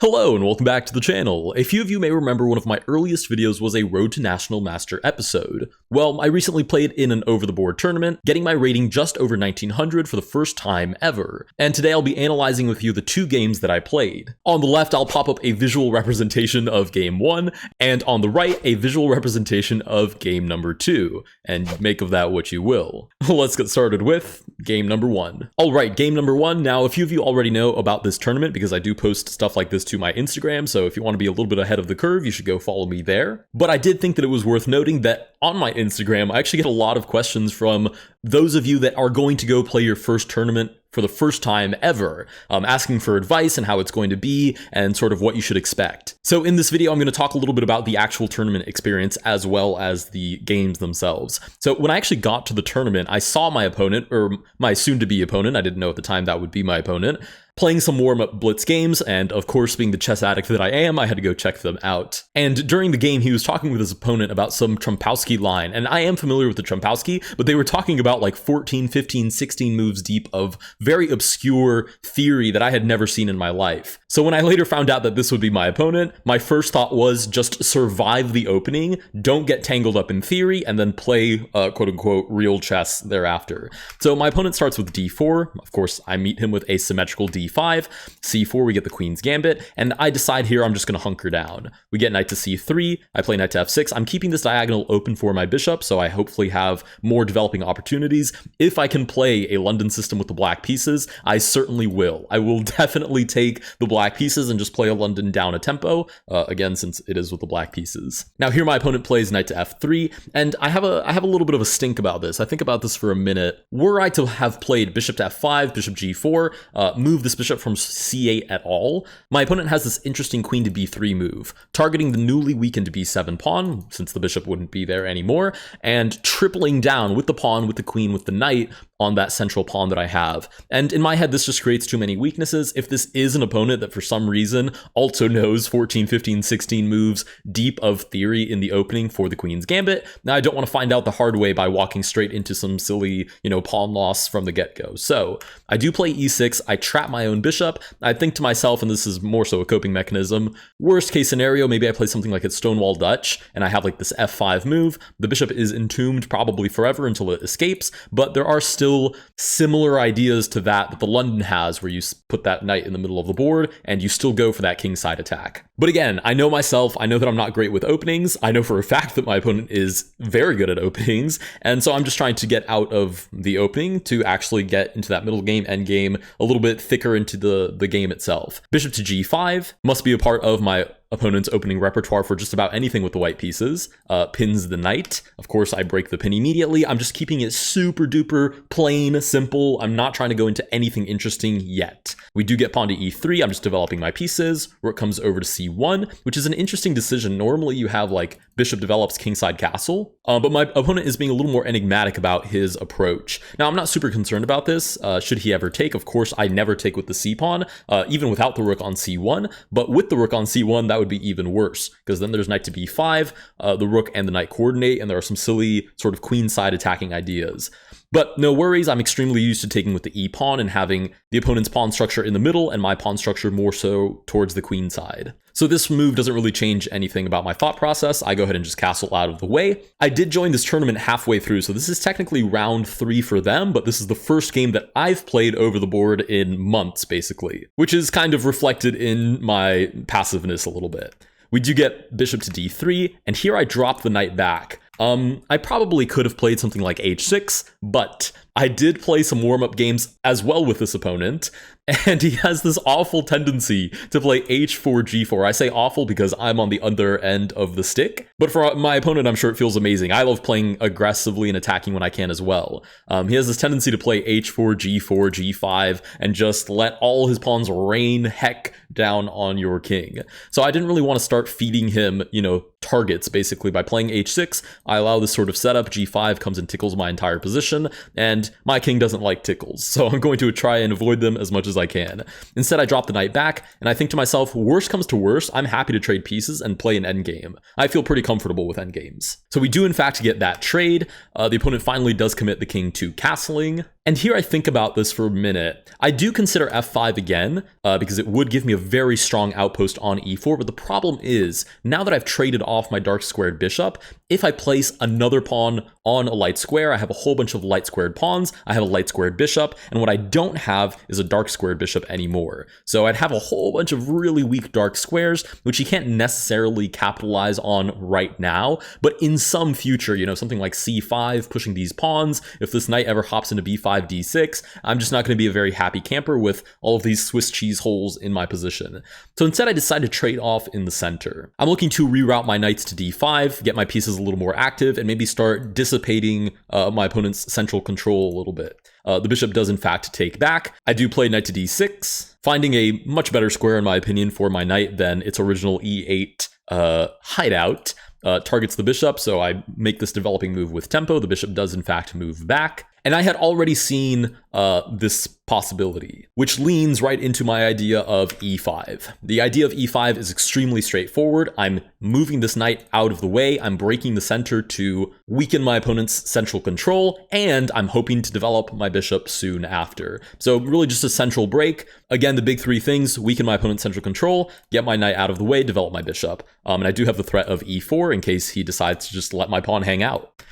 Hello and welcome back to the channel. A few of you may remember one of my earliest videos was a Road to National Master episode. Well, I recently played in an over-the-board tournament, getting my rating just over 1900 for the first time ever. And today I'll be analyzing with you the two games that I played. On the left, I'll pop up a visual representation of game 1, and on the right, a visual representation of game number 2. And make of that what you will. Let's get started with game number 1. Alright, game number 1. Now, a few of you already know about this tournament because I do post stuff like this to my Instagram, so if you want to be a little bit ahead of the curve, you should go follow me there. But I did think that it was worth noting that on my Instagram, I actually get a lot of questions from those of you that are going to go play your first tournament for the first time ever, asking for advice and how it's going to be and sort of what you should expect. So in this video, I'm going to talk a little bit about the actual tournament experience as well as the games themselves. So when I actually got to the tournament, I saw my opponent, or my soon-to-be opponent, I didn't know at the time that would be my opponent, playing some warm-up blitz games, and of course, being the chess addict that I am, I had to go check them out. And during the game, he was talking with his opponent about some Trumpowski line, and I am familiar with the Trumpowski, but they were talking about like 14, 15, 16 moves deep of very obscure theory that I had never seen in my life. So when I later found out that this would be my opponent, my first thought was just survive the opening, don't get tangled up in theory, and then play quote-unquote real chess thereafter. So my opponent starts with d4. Of course, I meet him with asymmetrical d5, c4, we get the Queen's Gambit, and I decide here I'm just going to hunker down. We get knight to c3, I play knight to f6. I'm keeping this diagonal open for my bishop, so I hopefully have more developing opportunities. If I can play a London system with the black pieces, I certainly will. I will definitely take the black pieces and just play a London down a tempo, again, since it is with the black pieces. Now here my opponent plays knight to f3, and I have a little bit of a stink about this. I think about this for a minute. Were I to have played bishop to f5, bishop g4, move this bishop from c8 at all, my opponent has this interesting queen to b3 move, targeting the newly weakened b7 pawn, since the bishop wouldn't be there anymore, and tripling down with the pawn, with the queen, with the knight on that central pawn that I have. And in my head, this just creates too many weaknesses. If this is an opponent that for some reason also knows 14, 15, 16 moves deep of theory in the opening for the Queen's Gambit, now I don't want to find out the hard way by walking straight into some silly, pawn loss from the get-go. So I do play e6, I trap my own bishop. I think to myself, and this is more so a coping mechanism, worst case scenario, maybe I play something like it's Stonewall Dutch, and I have like this f5 move. The bishop is entombed probably forever until it escapes, but there are still similar ideas to that the London has, where you put that knight in the middle of the board and you still go for that kingside attack. But again, I know myself, I know that I'm not great with openings. I know for a fact that my opponent is very good at openings, and so I'm just trying to get out of the opening to actually get into that middle game, end game, a little bit thicker into the game itself. Bishop to g5 must be a part of my opponent's opening repertoire for just about anything with the white pieces. Pins the knight. Of course, I break the pin immediately. I'm just keeping it super duper plain, simple. I'm not trying to go into anything interesting yet. We do get pawn to e3. I'm just developing my pieces. Rook comes over to c1, which is an interesting decision. Normally you have like bishop develops kingside castle, but my opponent is being a little more enigmatic about his approach. Now, I'm not super concerned about this. Should he ever take? Of course, I never take with the c pawn, even without the rook on c1, but with the rook on c1, that would be even worse, because then there's knight to b5, the rook and the knight coordinate, and there are some silly sort of queenside attacking ideas. But no worries, I'm extremely used to taking with the e-pawn and having the opponent's pawn structure in the middle and my pawn structure more so towards the queen side. So this move doesn't really change anything about my thought process. I go ahead and just castle out of the way. I did join this tournament halfway through, so this is technically round 3 for them, but this is the first game that I've played over the board in months, basically, which is kind of reflected in my passiveness a little bit. We do get bishop to d3, and here I drop the knight back. I probably could have played something like h6, but I did play some warm-up games as well with this opponent, and he has this awful tendency to play h4, g4. I say awful because I'm on the other end of the stick, but for my opponent, I'm sure it feels amazing. I love playing aggressively and attacking when I can as well. He has this tendency to play h4, g4, g5, and just let all his pawns rain heck down on your king. So I didn't really want to start feeding him, targets, basically, by playing h6. I allow this sort of setup. g5 comes and tickles my entire position, and my king doesn't like tickles, so I'm going to try and avoid them as much as I can. Instead, I drop the knight back, and I think to myself, worst comes to worst, I'm happy to trade pieces and play an endgame. I feel pretty comfortable with endgames. So we do, in fact, get that trade. The opponent finally does commit the king to castling, And here I think about this for a minute. I do consider f5 again, because it would give me a very strong outpost on e4, but the problem is, now that I've traded off my dark squared bishop, if I place another pawn on a light square, I have a whole bunch of light squared pawns, I have a light squared bishop, and what I don't have is a dark squared bishop anymore. So I'd have a whole bunch of really weak dark squares, which you can't necessarily capitalize on right now, but in some future, you know, something like c5, pushing these pawns, if this knight ever hops into b5, d6, I'm just not going to be a very happy camper with all of these Swiss cheese holes in my position. So instead I decided to trade off in the center. I'm looking to reroute my knights to d5, get my pieces a little more active, and maybe start dissipating my opponent's central control a little bit. The bishop does in fact take back. I do play knight to d6, finding a much better square in my opinion for my knight than its original e8 hideout. Targets the bishop, so I make this developing move with tempo. The bishop does in fact move back. And I had already seen this possibility, which leans right into my idea of e5. The idea of e5 is extremely straightforward. I'm moving this knight out of the way, I'm breaking the center to weaken my opponent's central control, and I'm hoping to develop my bishop soon after. So really just a central break. Again, the big three things: weaken my opponent's central control, get my knight out of the way, develop my bishop. And I do have the threat of e4 in case he decides to just let my pawn hang out.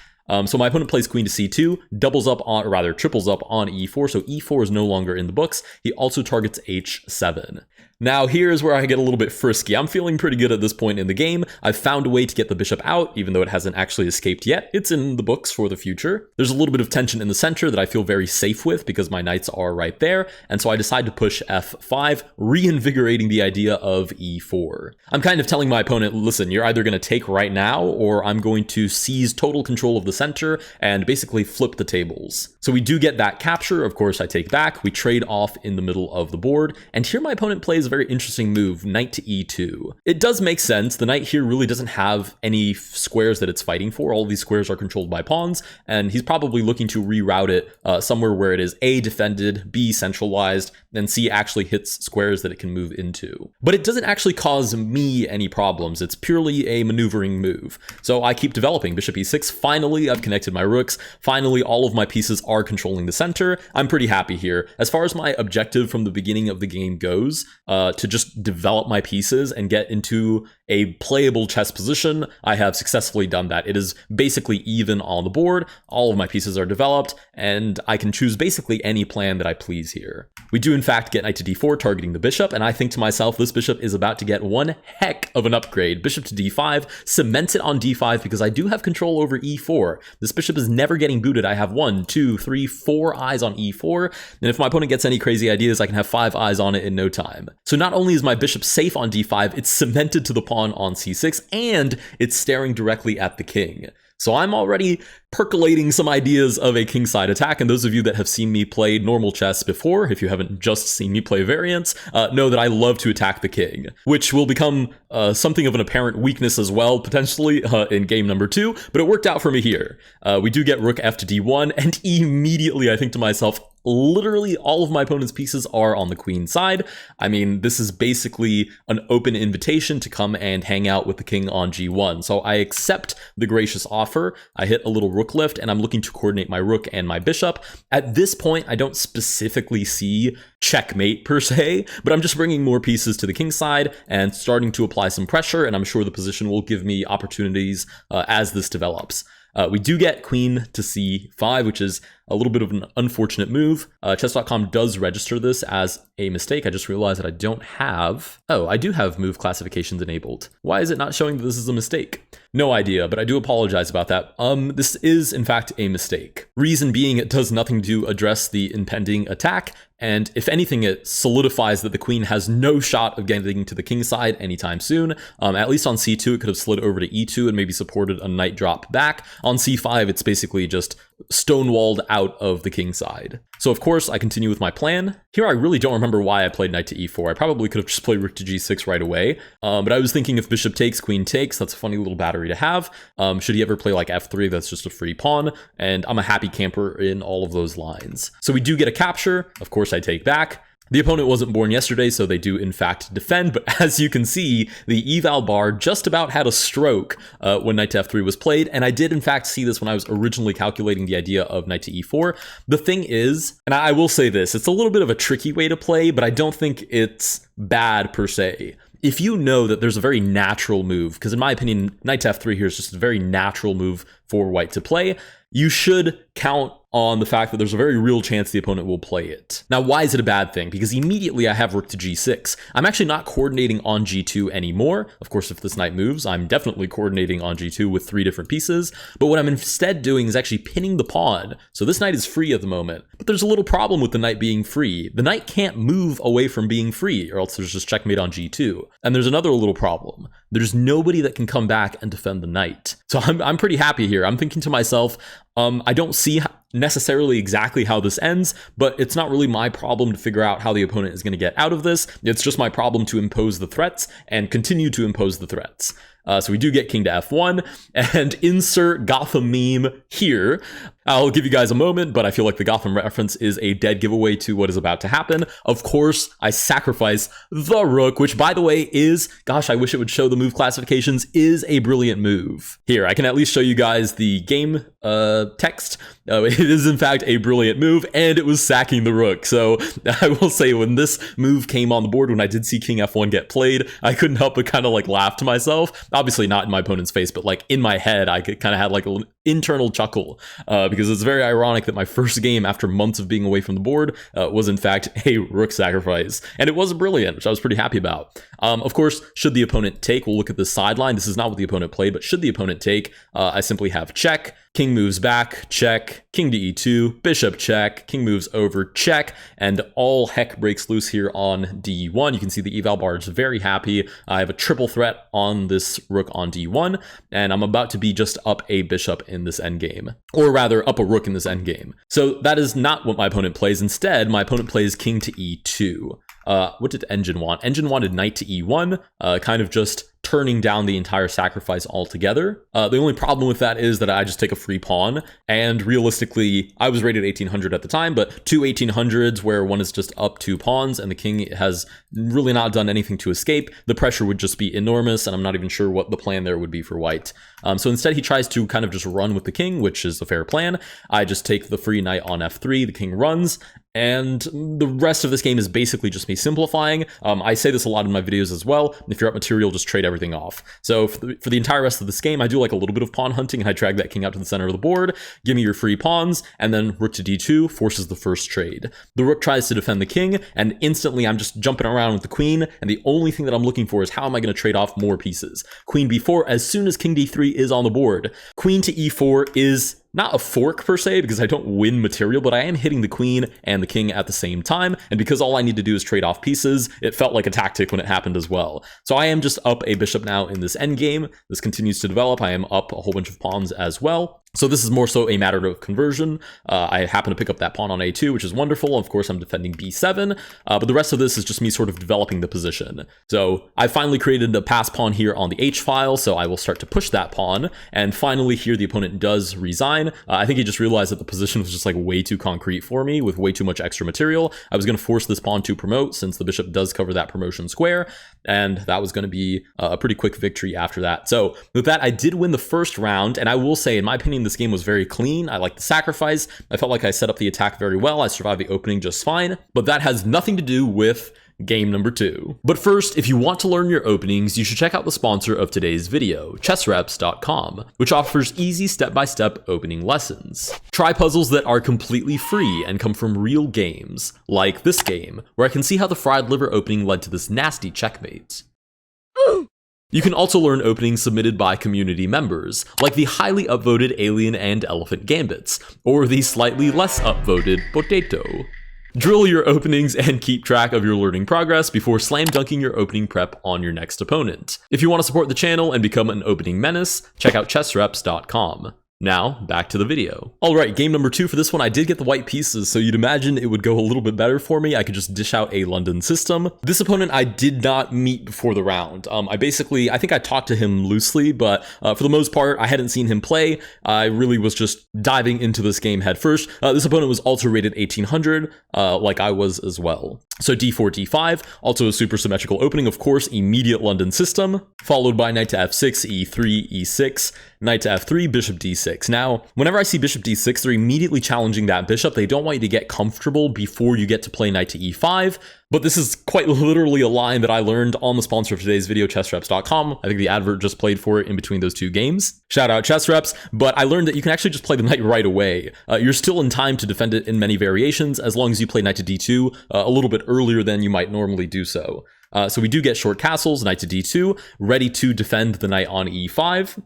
So my opponent plays queen to c2, doubles up on, or rather triples up on e4, so e4 is no longer in the books. He also targets h7. Now here's where I get a little bit frisky. I'm feeling pretty good at this point in the game. I've found a way to get the bishop out, even though it hasn't actually escaped yet. It's in the books for the future. There's a little bit of tension in the center that I feel very safe with because my knights are right there, and so I decide to push f5, reinvigorating the idea of e4. I'm kind of telling my opponent, listen, you're either going to take right now, or I'm going to seize total control of the center and basically flip the tables. So we do get that capture. Of course, I take back. We trade off in the middle of the board, and here my opponent plays a very interesting move, knight to e2. It does make sense. The knight here really doesn't have any squares that it's fighting for. All of these squares are controlled by pawns, and he's probably looking to reroute it somewhere where it is A, defended, B, centralized, and C, actually hits squares that it can move into. But it doesn't actually cause me any problems. It's purely a maneuvering move. So I keep developing. Bishop e6, finally I've connected my rooks. Finally, all of my pieces are controlling the center. I'm pretty happy here. As far as my objective from the beginning of the game goes, to just develop my pieces and get into a playable chess position, I have successfully done that. It is basically even on the board. All of my pieces are developed, and I can choose basically any plan that I please here. We do in fact get knight to d4, targeting the bishop, and I think to myself, this bishop is about to get one heck of an upgrade. Bishop to d5, cements it on d5 because I do have control over e4. This bishop is never getting booted. I have 1, 2, 3, 4 eyes on e4, and if my opponent gets any crazy ideas, I can have 5 eyes on it in no time. So not only is my bishop safe on d5, it's cemented to the pawn on c6, and it's staring directly at the king. So I'm already percolating some ideas of a kingside attack, and those of you that have seen me play normal chess before, if you haven't just seen me play variants, know that I love to attack the king, which will become something of an apparent weakness as well, potentially, in game number 2, but it worked out for me here. We do get rook f to d1, and immediately I think to myself, literally all of my opponent's pieces are on the queen side. I mean, this is basically an open invitation to come and hang out with the king on g1. So I accept the gracious offer. I hit a little rook lift, and I'm looking to coordinate my rook and my bishop. At this point, I don't specifically see checkmate per se, but I'm just bringing more pieces to the king side and starting to apply some pressure, and I'm sure the position will give me opportunities as this develops. We do get queen to c5, which is a little bit of an unfortunate move. Chess.com does register this as a mistake. I just realized that I don't have... Oh, I do have move classifications enabled. Why is it not showing that this is a mistake? No idea, but I do apologize about that. This is, in fact, a mistake. Reason being, it does nothing to address the impending attack, and if anything, it solidifies that the queen has no shot of getting to the king side anytime soon. At least on c2, it could have slid over to e2 and maybe supported a knight drop back. On c5, it's basically just stonewalled out of the king side. So of course I continue with my plan. Here I really don't remember why I played knight to e4. I probably could have just played rook to g6 right away. But I was thinking if bishop takes, queen takes, that's a funny little battery to have. Should he ever play like f3, that's just a free pawn. And I'm a happy camper in all of those lines. So we do get a capture. Of course I take back. The opponent wasn't born yesterday, so they do in fact defend, but as you can see, the eval bar just about had a stroke when knight to f3 was played, and I did in fact see this when I was originally calculating the idea of knight to e4. The thing is, and I will say this, it's a little bit of a tricky way to play, but I don't think it's bad per se. If you know that there's a very natural move, because in my opinion, knight to f3 here is just a very natural move for white to play, you should count on the fact that there's a very real chance the opponent will play it. Now, why is it a bad thing? Because immediately I have rook to g6. I'm actually not coordinating on g2 anymore. Of course, if this knight moves, I'm definitely coordinating on g2 with 3 different pieces. But what I'm instead doing is actually pinning the pawn. So this knight is free at the moment. But there's a little problem with the knight being free. The knight can't move away from being free, or else there's just checkmate on g2. And there's another little problem. There's nobody that can come back and defend the knight. So I'm pretty happy here. I'm thinking to myself, I don't see necessarily exactly how this ends, but it's not really my problem to figure out how the opponent is going to get out of this. It's just my problem to impose the threats and continue to impose the threats. So we do get king to f1 and insert Gotham meme here. I'll give you guys a moment, but I feel like the Gotham reference is a dead giveaway to what is about to happen. Of course, I sacrifice the rook, which by the way is, gosh, I wish it would show the move classifications, is a brilliant move. Here, I can at least show you guys the game text. It is in fact a brilliant move, and it was sacking the rook. So I will say when this move came on the board, when I did see king f1 get played, I couldn't help but kind of like laugh to myself. Obviously not in my opponent's face, but like in my head, I kind of had like an internal chuckle because it's very ironic that my first game after months of being away from the board was in fact a rook sacrifice. And it was brilliant, which I was pretty happy about. Of course, should the opponent take, we'll look at the sideline. This is not what the opponent played, but should the opponent take, I simply have check, king moves back, check, king to e2, bishop check, king moves over, check, and all heck breaks loose here on d1. You can see the eval bar is very happy. I have a triple threat on this rook on d1, and I'm about to be just up a bishop in this endgame, or rather up a rook in this endgame. So that is not what my opponent plays. Instead, my opponent plays king to e2. What did Engine want? Engine wanted knight to e1, kind of just turning down the entire sacrifice altogether. The only problem with that is that I just take a free pawn, and realistically, I was rated 1800 at the time, but 2 1800s where one is just up 2 pawns and the king has really not done anything to escape, the pressure would just be enormous, and I'm not even sure what the plan there would be for white. So instead he tries to kind of just run with the king, which is the fair plan. I just take the free knight on f3, the king runs, and the rest of this game is basically just me simplifying. I say this a lot in my videos as well. If you're up material, just trade everything off. So for the entire rest of this game, I do like a little bit of pawn hunting, and I drag that king out to the center of the board, give me your free pawns, and then rook to d2 forces the first trade. The rook tries to defend the king, and instantly I'm just jumping around with the queen, and the only thing that I'm looking for is how am I going to trade off more pieces. Queen b4 as soon as king d3 is on the board. Queen to e4 is not a fork per se, because I don't win material, but I am hitting the queen and the king at the same time, and because all I need to do is trade off pieces, it felt like a tactic when it happened as well. So I am just up a bishop now in this endgame. This continues to develop. I am up a whole bunch of pawns as well. So this is more so a matter of conversion. I happen to pick up that pawn on a2, which is wonderful. Of course, I'm defending b7, but the rest of this is just me sort of developing the position. So I finally created a pass pawn here on the h file, so I will start to push that pawn. And finally here, the opponent does resign. I think he just realized that the position was just like way too concrete for me with way too much extra material. I was going to force this pawn to promote since the bishop does cover that promotion square, and that was going to be a pretty quick victory after that. So with that, I did win the first round, and I will say, in my opinion, this game was very clean. I liked the sacrifice. I felt like I set up the attack very well. I survived the opening just fine, but that has nothing to do with game number 2. But first, if you want to learn your openings, you should check out the sponsor of today's video, chessreps.com, which offers easy step-by-step opening lessons. Try puzzles that are completely free and come from real games, like this game, where I can see how the fried liver opening led to this nasty checkmate. You can also learn openings submitted by community members, like the highly upvoted Alien and Elephant Gambits, or the slightly less upvoted Potato. Drill your openings and keep track of your learning progress before slam dunking your opening prep on your next opponent. If you want to support the channel and become an opening menace, check out chessreps.com. Now, back to the video. Alright, game number 2 for this one, I did get the white pieces, so you'd imagine it would go a little bit better for me. I could just dish out a London system. This opponent I did not meet before the round. I think I talked to him loosely, but for the most part, I hadn't seen him play. I really was just diving into this game head first. This opponent was also rated 1800, like I was as well. So d4, d5, also a super symmetrical opening, of course, immediate London system, followed by knight to f6, e3, e6, knight to f3, bishop d6. Now, whenever I see bishop d6, they're immediately challenging that bishop. They don't want you to get comfortable before you get to play knight to e5, but this is quite literally a line that I learned on the sponsor of today's video, chessreps.com. I think the advert just played for it in between those two games. Shout out Chess Reps, but I learned that you can actually just play the knight right away. You're still in time to defend it in many variations, as long as you play knight to d2 a little bit earlier than you might normally do so. So we do get short castles, knight to d2, ready to defend the knight on e5.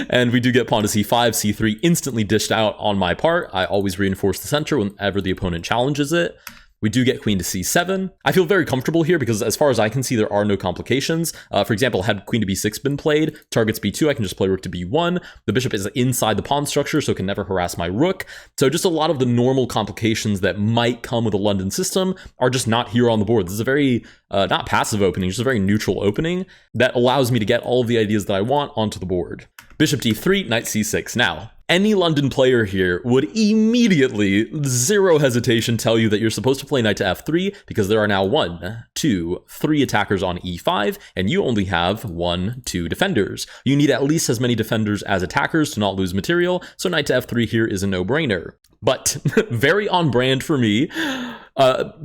And we do get pawn to c5, c3 instantly dished out on my part. I always reinforce the center whenever the opponent challenges it. We do get queen to c7. I feel very comfortable here because as far as I can see, there are no complications. For example, had queen to b6 been played, targets b2, I can just play rook to b1. The bishop is inside the pawn structure, so it can never harass my rook. So just a lot of the normal complications that might come with a London system are just not here on the board. This is a very, not passive opening, just a very neutral opening that allows me to get all of the ideas that I want onto the board. Bishop d3, knight c6. Now, any London player here would immediately, zero hesitation, tell you that you're supposed to play knight to f3 because there are now 1, 2, 3 attackers on e5, and you only have 1, 2 defenders. You need at least as many defenders as attackers to not lose material, so knight to f3 here is a no-brainer. But very on brand for me.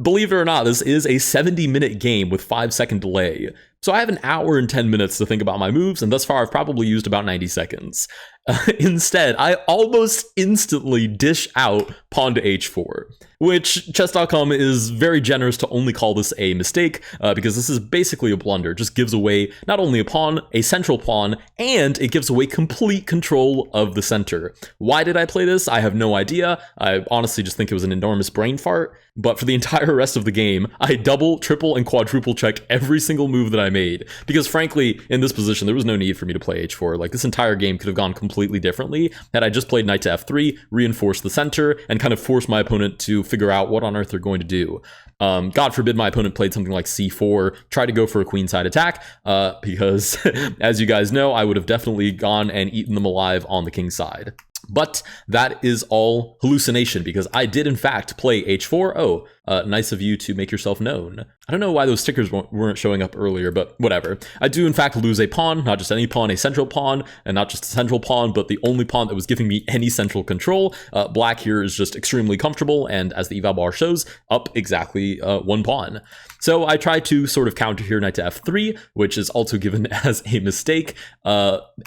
Believe it or not, this is a 70-minute game with 5-second delay. So I have an hour and 10 minutes to think about my moves, and thus far I've probably used about 90 seconds. Instead, I almost instantly dish out pawn to h4, which chess.com is very generous to only call this a mistake, because this is basically a blunder. It just gives away not only a pawn, a central pawn, and it gives away complete control of the center. Why did I play this? I have no idea. I honestly just think it was an enormous brain fart. But for the entire rest of the game, I double, triple, and quadruple checked every single move that I made. Because frankly, in this position, there was no need for me to play h4. Like, this entire game could have gone completely differently had I just played knight to f3, reinforced the center, and kind of forced my opponent to figure out what on earth they're going to do. God forbid my opponent played something like c4, try to go for a queenside attack, because as you guys know, I would have definitely gone and eaten them alive on the king side. But that is all hallucination because I did in fact play h4. Oh, nice of you to make yourself known. I don't know why those stickers weren't showing up earlier, but whatever. I do in fact lose a pawn, not just any pawn, a central pawn, and not just a central pawn, but the only pawn that was giving me any central control. Black here is just extremely comfortable, and as the eval bar shows, up exactly 1 pawn. So I try to sort of counter here knight to f3, which is also given as a mistake.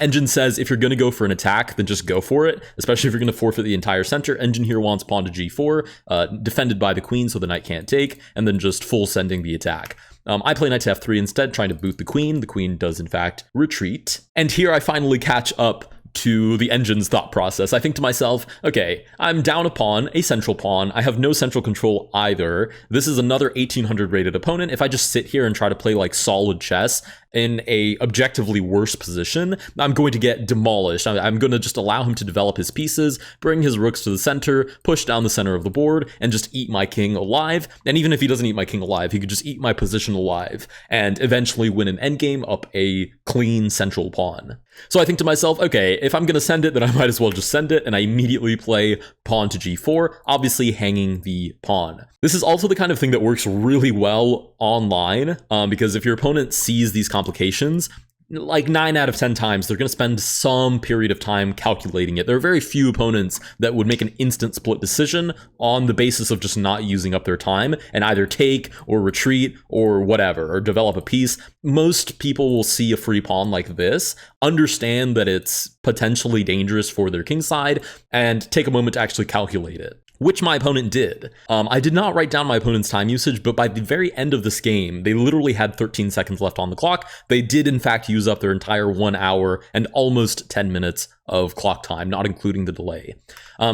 Engine says if you're going to go for an attack, then just go for it, especially if you're going to forfeit the entire center. Engine here wants pawn to g4, defended by the queen so the knight can't take, and then just full sending the attack. I play knight to f3 instead, trying to boot the queen. The queen does in fact retreat. And here I finally catch up to the engine's thought process. I think to myself, okay, I'm down a pawn, a central pawn. I have no central control either. This is another 1800 rated opponent. If I just sit here and try to play like solid chess in a objectively worse position, I'm going to get demolished. I'm going to just allow him to develop his pieces, bring his rooks to the center, push down the center of the board, and just eat my king alive. And even if he doesn't eat my king alive, he could just eat my position alive and eventually win an endgame up a clean central pawn. So I think to myself, okay, if I'm going to send it, then I might as well just send it, and I immediately play pawn to g4, obviously hanging the pawn. This is also the kind of thing that works really well online, because if your opponent sees these complications, like 9 out of 10 times, they're going to spend some period of time calculating it. There are very few opponents that would make an instant split decision on the basis of just not using up their time and either take or retreat or whatever, or develop a piece. Most people will see a free pawn like this, understand that it's potentially dangerous for their king side, and take a moment to actually calculate it, which my opponent did. I did not write down my opponent's time usage, but by the very end of this game, they literally had 13 seconds left on the clock. They did in fact use up their entire 1 hour and almost 10 minutes of clock time, not including the delay.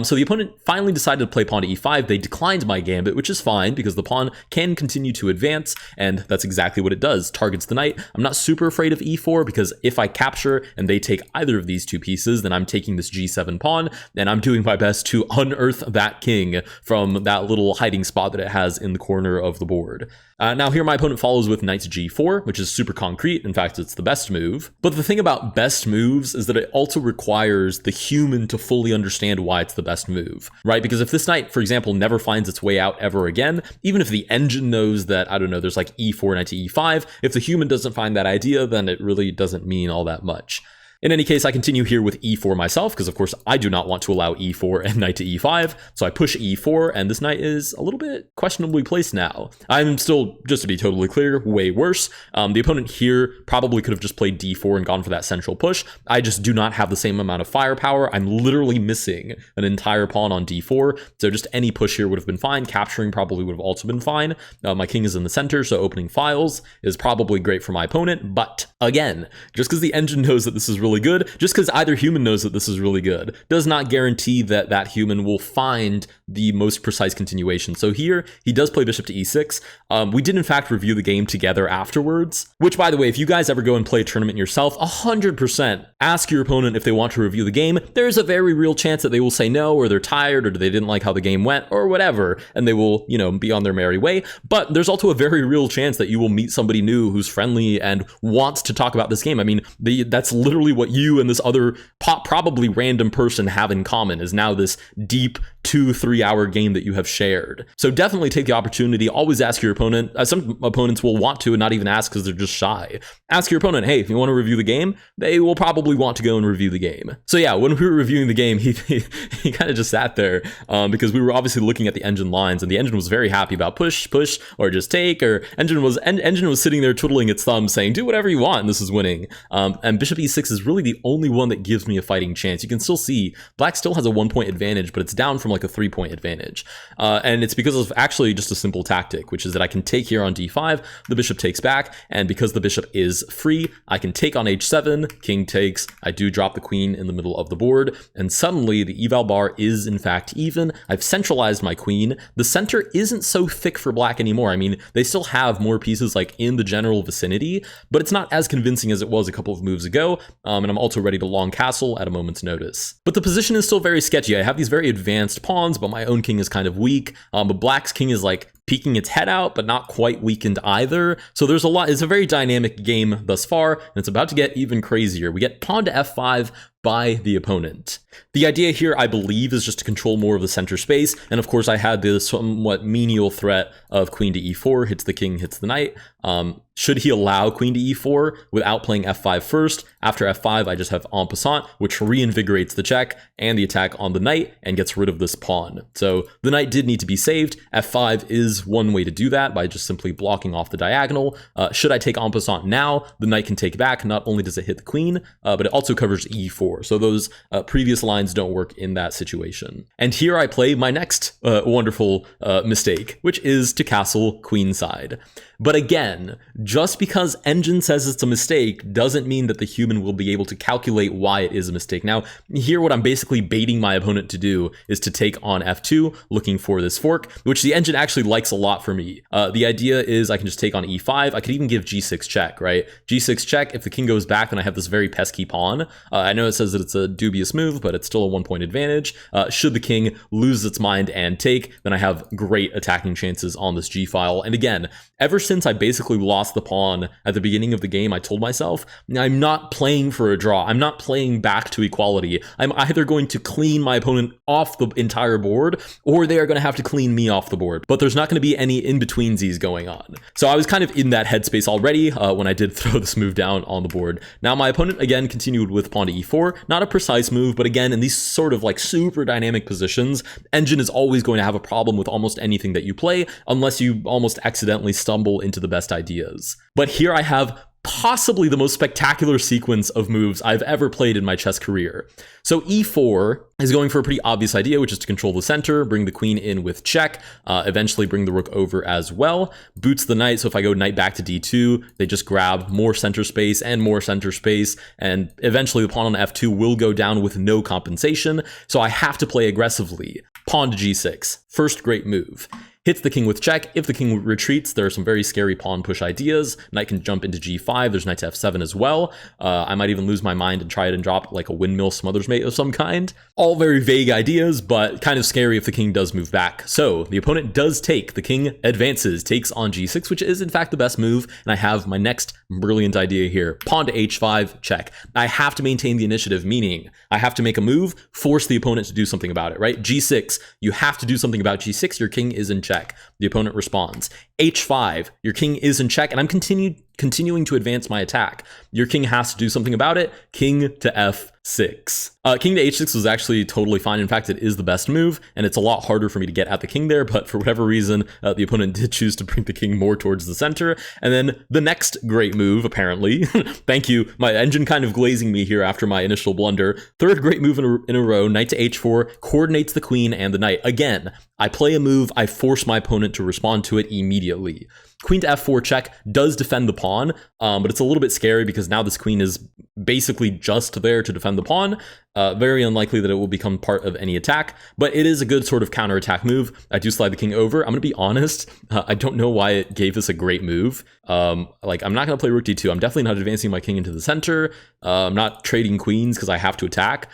So the opponent finally decided to play pawn to e5. They declined my gambit, which is fine because the pawn can continue to advance, and that's exactly what it does. Targets the knight. I'm not super afraid of e4 because if I capture and they take either of these two pieces, then I'm taking this g7 pawn, and I'm doing my best to unearth that king from that little hiding spot that it has in the corner of the board. Now here my opponent follows with knight to g4, which is super concrete. In fact, it's the best move. But the thing about best moves is that it also requires the human to fully understand why it's the best move, right? Because if this knight, for example, never finds its way out ever again, even if the engine knows that, I don't know, there's like e4, knight to e5, if the human doesn't find that idea, then it really doesn't mean all that much. In any case, I continue here with e4 myself, because of course I do not want to allow e4 and knight to e5, so I push e4, and this knight is a little bit questionably placed now. I'm still, just to be totally clear, way worse. The opponent here probably could have just played d4 and gone for that central push. I just do not have the same amount of firepower. I'm literally missing an entire pawn on d4, so just any push here would have been fine. Capturing probably would have also been fine. My king is in the center, so opening files is probably great for my opponent, but again, just because the engine knows that this is really good, just because either human knows that this is really good, does not guarantee that that human will find the most precise continuation. So here, he does play bishop to e6. We did in fact review the game together afterwards, which by the way, if you guys ever go and play a tournament yourself, 100% ask your opponent if they want to review the game. There's a very real chance that they will say no, or they're tired, or they didn't like how the game went, or whatever, and they will, you know, be on their merry way. But there's also a very real chance that you will meet somebody new who's friendly and wants to talk about this game. I mean, that's literally what you and this other probably random person have in common, is now this deep 2-3 hour game that you have shared. So definitely take the opportunity. Always ask your opponent. Some opponents will want to and not even ask because they're just shy. Ask your opponent, hey, if you want to review the game, they will probably want to go and review the game. So yeah, when we were reviewing the game, he kind of just sat there because we were obviously looking at the engine lines, and the engine was very happy about push, or just take, or engine was sitting there twiddling its thumb saying, do whatever you want, and this is winning. And bishop e6 is really the only one that gives me a fighting chance. You can still see black still has a 1-point advantage, but it's down from like a 3-point advantage. And it's because of actually just a simple tactic, which is that I can take here on d5, the bishop takes back, and because the bishop is free, I can take on h7, king takes, I do drop the queen in the middle of the board, and suddenly the eval bar is in fact even. I've centralized my queen. The center isn't so thick for black anymore. I mean, they still have more pieces like in the general vicinity, but it's not as convincing as it was a couple of moves ago, and I'm also ready to long castle at a moment's notice. But the position is still very sketchy. I have these very advanced pawns, but my own king is kind of weak, but black's king is like peeking its head out, but not quite weakened either. So there's a lot. It's a very dynamic game thus far, and it's about to get even crazier. We get pawn to f5 by the opponent. The idea here, I believe, is just to control more of the center space, and of course I had the somewhat menial threat of queen to e4, hits the king, hits the knight. Should he allow queen to e4 without playing f5 first? After f5, I just have en passant, which reinvigorates the check and the attack on the knight and gets rid of this pawn. So the knight did need to be saved. f5 is one way to do that, by just simply blocking off the diagonal. Should I take en passant now, the knight can take back. Not only does it hit the queen, but it also covers e4. So those previous lines don't work in that situation. And here I play my next wonderful mistake, which is to castle queenside. But again, just because engine says it's a mistake doesn't mean that the human will be able to calculate why it is a mistake. Now, here what I'm basically baiting my opponent to do is to take on f2, looking for this fork, which the engine actually likes a lot for me. The idea is I can just take on e5. I could even give g6 check, right? g6 check, if the king goes back, then I have this very pesky pawn. I know it says that it's a dubious move, but it's still a 1-point advantage. Should the king lose its mind and take, then I have great attacking chances on this g-file. And again, ever since I basically lost the pawn at the beginning of the game, I told myself, I'm not playing for a draw. I'm not playing back to equality. I'm either going to clean my opponent off the entire board, or they are going to have to clean me off the board. But there's not going to be any in-betweensies going on. So I was kind of in that headspace already when I did throw this move down on the board. Now my opponent again continued with pawn to e4. Not a precise move, but again, in these sort of like super dynamic positions, engine is always going to have a problem with almost anything that you play, unless you almost accidentally stumble into the best ideas. But here I have possibly the most spectacular sequence of moves I've ever played in my chess career. So e4 is going for a pretty obvious idea, which is to control the center, bring the queen in with check, eventually bring the rook over as well, boots the knight. So if I go knight back to d2, they just grab more center space, and eventually the pawn on f2 will go down with no compensation. So I have to play aggressively. Pawn to g6, first great move. Hits the king with check. If the king retreats, there are some very scary pawn push ideas. Knight can jump into g5. There's knight to f7 as well. I might even lose my mind and try it and drop like a windmill smothers mate of some kind. All very vague ideas, but kind of scary if the king does move back. So the opponent does take. The king advances, takes on g6, which is in fact the best move. And I have my next brilliant idea here. Pawn to h5, check. I have to maintain the initiative, meaning I have to make a move, force the opponent to do something about it, right? g6, you have to do something about g6. Your king is in check. The opponent responds. h5, your king is in check, and I'm continuing to advance my attack. Your king has to do something about it. King to f6. King to h6 was actually totally fine. In fact, it is the best move, and it's a lot harder for me to get at the king there, but for whatever reason, the opponent did choose to bring the king more towards the center. And then the next great move, apparently, thank you, my engine kind of glazing me here after my initial blunder. Third great move in a row, knight to h4, coordinates the queen and the knight. Again, I play a move, I force my opponent to respond to it immediately. Queen to f4 check does defend the pawn, but it's a little bit scary because now this queen is basically just there to defend the pawn. Very unlikely that it will become part of any attack, but it is a good sort of counterattack move. I do slide the king over. I'm going to be honest, I don't know why it gave us a great move. I'm not going to play rook d2. I'm definitely not advancing my king into the center. I'm not trading queens because I have to attack.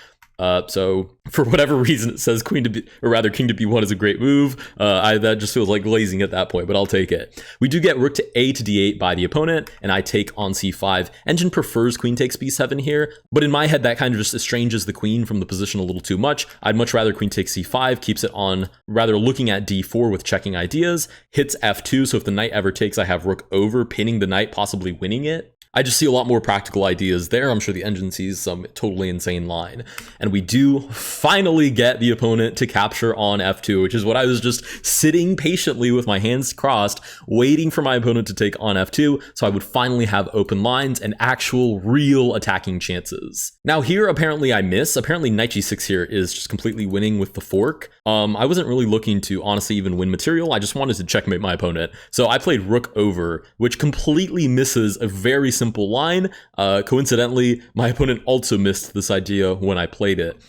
So for whatever reason, it says king to b1 is a great move. That just feels like glazing at that point, but I'll take it. We do get rook to a to d8 by the opponent, and I take on c5. Engine prefers queen takes b7 here, but in my head, that kind of just estranges the queen from the position a little too much. I'd much rather queen takes c5, keeps it on rather looking at d4 with checking ideas, hits f2, so if the knight ever takes, I have rook over, pinning the knight, possibly winning it. I just see a lot more practical ideas there. I'm sure the engine sees some totally insane line. And we do finally get the opponent to capture on f2, which is what I was just sitting patiently with my hands crossed, waiting for my opponent to take on f2, so I would finally have open lines and actual real attacking chances. Now here, apparently I miss. Apparently knight g6 here is just completely winning with the fork. I wasn't really looking to honestly even win material. I just wanted to checkmate my opponent. So I played rook over, which completely misses a very simple line. Coincidentally, my opponent also missed this idea when I played it,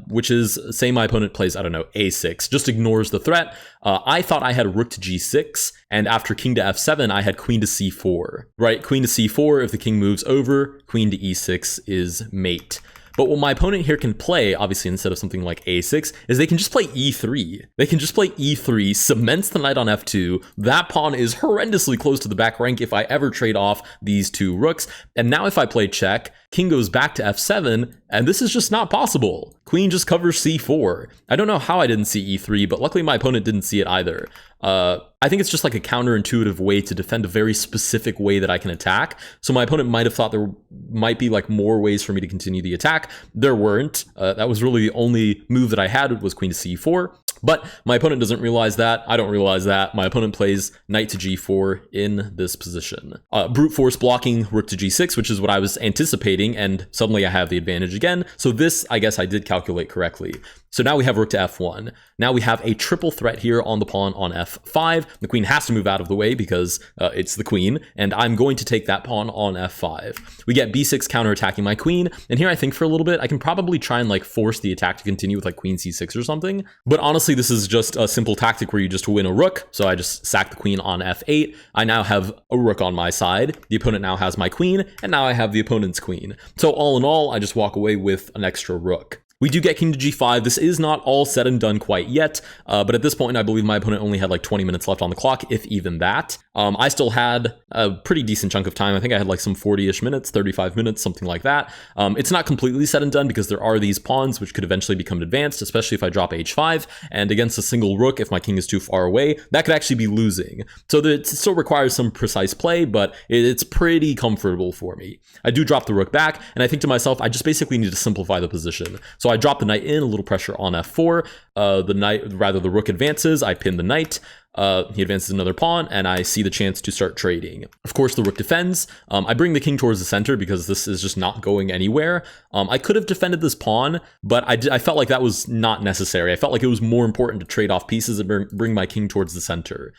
which is, say my opponent plays, I don't know, a6, just ignores the threat. I thought I had rook to g6, and after king to f7, I had queen to c4, right? Queen to c4, if the king moves over, queen to e6 is mate. But what my opponent here can play, obviously instead of something like a6, is they can just play e3. They can just play e3, cements the knight on f2. That pawn is horrendously close to the back rank if I ever trade off these two rooks. And now if I play check, king goes back to f7, and this is just not possible. Queen just covers c4. I don't know how I didn't see e3, but luckily my opponent didn't see it either. I think it's just like a counterintuitive way to defend a very specific way that I can attack. So my opponent might have thought there might be like more ways for me to continue the attack. There weren't. That was really the only move that I had was queen to c4. But my opponent doesn't realize that. I don't realize that. My opponent plays knight to g4 in this position. Brute force blocking rook to g6, which is what I was anticipating, and suddenly I have the advantage again. So this, I guess I did calculate correctly. So now we have rook to f1. Now we have a triple threat here on the pawn on f5. The queen has to move out of the way because it's the queen, and I'm going to take that pawn on f5. We get b6 counterattacking my queen, and here I think for a little bit, I can probably try and like force the attack to continue with like queen c6 or something. But honestly, this is just a simple tactic where you just win a rook. So I just sack the queen on f8. I now have a rook on my side. The opponent now has my queen, and now I have the opponent's queen. So all in all, I just walk away with an extra rook. We do get king to g5. This is not all said and done quite yet, but at this point, I believe my opponent only had like 20 minutes left on the clock, if even that. I still had a pretty decent chunk of time. I think I had like some 40-ish minutes, 35 minutes, something like that. It's not completely said and done because there are these pawns which could eventually become advanced, especially if I drop h5, and against a single rook, if my king is too far away, that could actually be losing. So it still requires some precise play, but it's pretty comfortable for me. I do drop the rook back, and I think to myself, I just basically need to simplify the position. So I drop the knight in, a little pressure on f4. The rook advances, I pin the knight. He advances another pawn, and I see the chance to start trading. Of course, the rook defends. I bring the king towards the center because this is just not going anywhere. I could have defended this pawn, but I felt like that was not necessary. I felt like it was more important to trade off pieces and bring my king towards the center.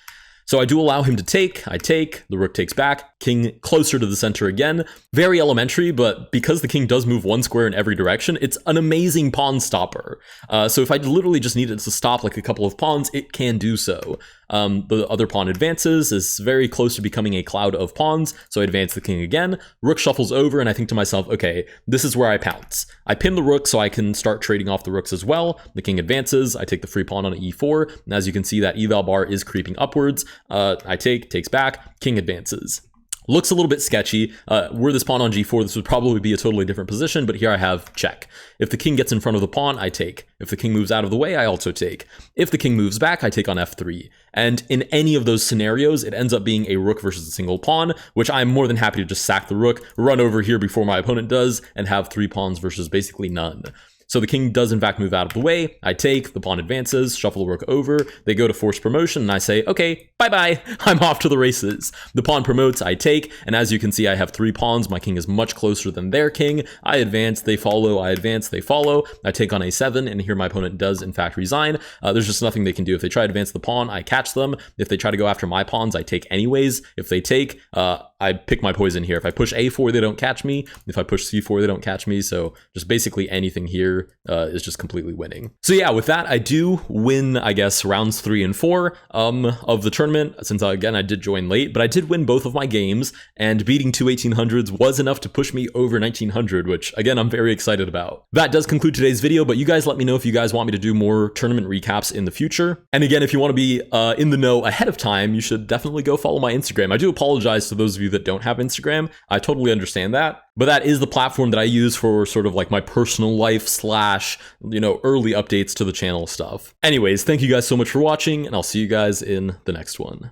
So I do allow him to take, I take, the rook takes back, king closer to the center again. Very elementary, but because the king does move one square in every direction, it's an amazing pawn stopper. So if I literally just needed to stop like a couple of pawns, it can do so. The other pawn advances, is very close to becoming a cloud of pawns, so I advance the king again. Rook shuffles over, and I think to myself, okay, this is where I pounce. I pin the rook so I can start trading off the rooks as well. The king advances, I take the free pawn on e4, and as you can see, that eval bar is creeping upwards. I takes back, king advances. Looks a little bit sketchy. Were this pawn on g4, this would probably be a totally different position, but here I have check. If the king gets in front of the pawn, I take. If the king moves out of the way, I also take. If the king moves back, I take on f3. And in any of those scenarios, it ends up being a rook versus a single pawn, which I'm more than happy to just sack the rook, run over here before my opponent does, and have 3 pawns versus basically none. So the king does in fact move out of the way, I take, the pawn advances, shuffle the rook over, they go to force promotion, and I say, okay, bye-bye, I'm off to the races. The pawn promotes, I take, and as you can see, I have 3 pawns, my king is much closer than their king, I advance, they follow, I advance, they follow, I take on a7, and here my opponent does in fact resign. There's just nothing they can do. If they try to advance the pawn, I catch them. If they try to go after my pawns, I take anyways. If they take, I pick my poison here. If I push a4, they don't catch me. If I push c4, they don't catch me. So just basically anything here is just completely winning. So yeah, with that, I do win, I guess, rounds 3 and 4 of the tournament, since again, I did join late, but I did win both of my games, and beating 2 1800s was enough to push me over 1900, which again, I'm very excited about. That does conclude today's video, but you guys let me know if you guys want me to do more tournament recaps in the future. And again, if you want to be in the know ahead of time, you should definitely go follow my Instagram. I do apologize to those of you that don't have Instagram. I totally understand that. But that is the platform that I use for sort of like my personal life slash, early updates to the channel stuff. Anyways, thank you guys so much for watching, and I'll see you guys in the next one.